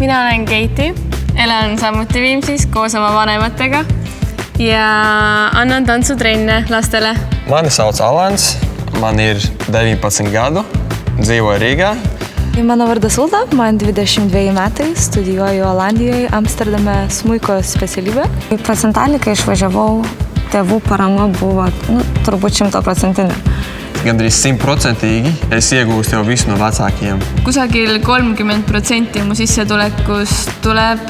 Mina olen Keiti, elan samuti Viimsis koos oma vanematega ja annan tantsutrenne lastele. Mani sauc Alans, man ir 19 gadu, dzīvoju Rīgā. Mano vardas Ulda, man 22 metai, studijuoju Olandijoje, Amsterdame smuiko specialybę. Procentalį, kai išvažiavau, tėvų parama buvo turbūt 100%. Gandrīz 100% es iegūstu jau visu no vecākiem. Kusagil 30% mu sissetulekust tuleb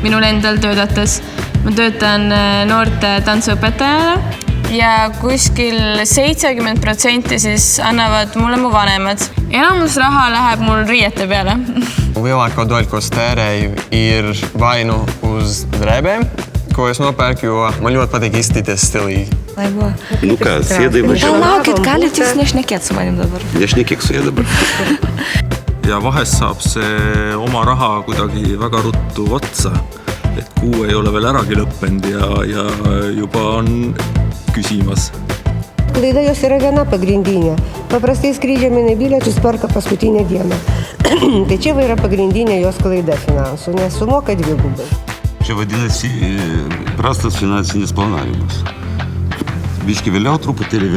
minul endal töötates. Ma töötan noorte tantsuõpetajana ja kuskil 70% siis annavad mulle mu vanemad. Enamus raha läheb mul riiete peale. Lielāko daļu, ko es tērēju, ir vai nu uz drēbēm, ko es nopērku, jo man ļoti patīk izstīties stilīgi. Nu ką, sėdai važiavai. Palaukit, galite jūs nešnekėt su manim dabar. Nešnekėk su jie dabar. Ja vahest saab see oma raha kuidagi väga ruttu otsa. Et kuu ei ole veel äragi lõppenud ja juba on küsimas. Klaida jos yra viena pagrindinė. Paprastai skrydžiami bilietus perka paskutinę dieną. Tai čia yra pagrindinė jos klaida finansų, nes sumoka dvigubai. Čia vadinasi prastas finansinis planavimas. Biški vėliau truputėlį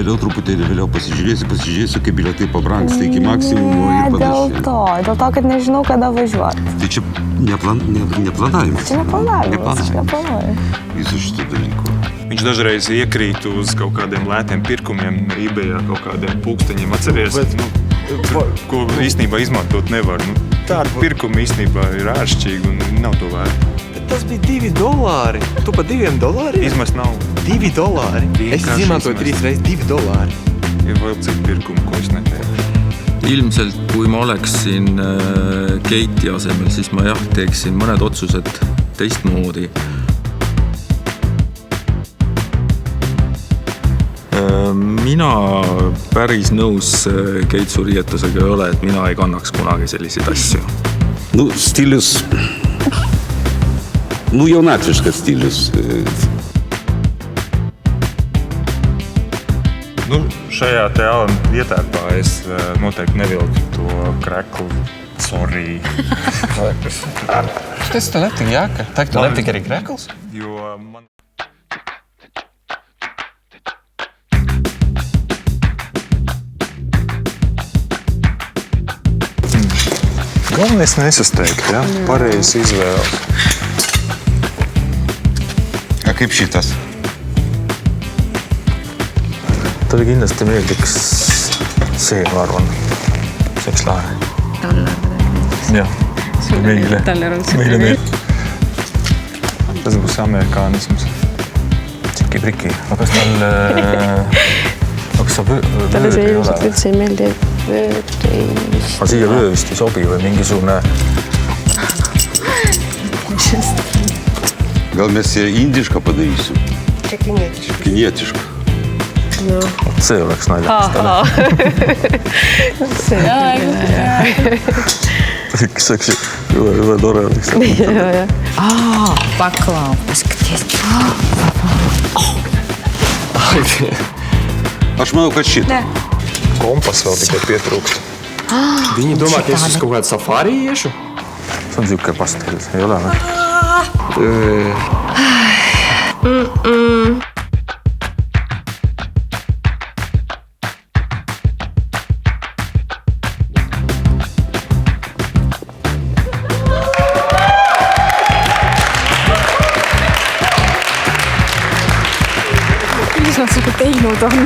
pasižiūrėsiu, kaip bilietai pabrangsta iki maksimumo ir panašiai. Dėl to, kad nežinau, kada važiuoti. Tai čia neplanavimas. Čia neplanavimas. Visu šitų dalykų. Viņš dažreiz iekrīt uz kaut kādiem lētiem pirkumiem, eBayā kaut kādiem pulksteņiem. Atceries, ko īstenībā izmantot nevar. Tāda pirkuma īstenībā ir āršķīga un nav to vērta. Tas bija $2. Tu pa $2? Izmest nav. $2? Es izmantoju 3 reizes $2. Ir vēl cik pirkumu, ko es netēju. Ilmselt, kui ma oleksin Keiti asemel, siis ma teeksin mõned otsused teistmoodi. Mina päris nõus Keitsu riietusega ei ole, et mina ei kannaks kunagi selliseid asju. Nu, stilius... Nu, jaunatviškas stilius. Šajā te vietēpā es noteikti nevilku to kreklu. Sorry. Tas tev netika jāka? Tā, ka tu netika arī krekls? Jo man... Galvenais nesasteigt, ja? Pareizi izvēles. A kaip šitas? Talle kindlasti meeldiks see, ma arvan. See oleks lahe. Jah, meile. Meile meeldib. Tas būs amerikānisms. Tsiki-priki. Aga kas tal... Talle see ilmselt üldse ei meeldi vööd. Aga siia vöö vist ei sobi või mingisugune... Gal mes indišką padarysiu? Čia kinietiška. Kinietiška. See oleks naljastele. Kas oleks juba tore oleks? Baklava. Aš manau, kad šitą. Kompas vēl tikai pietrūkst. Viņi domā, ka es uz kaut kādu safāri iešu? See on siuke pastel, ei ole või? Mis nad seda teinud on?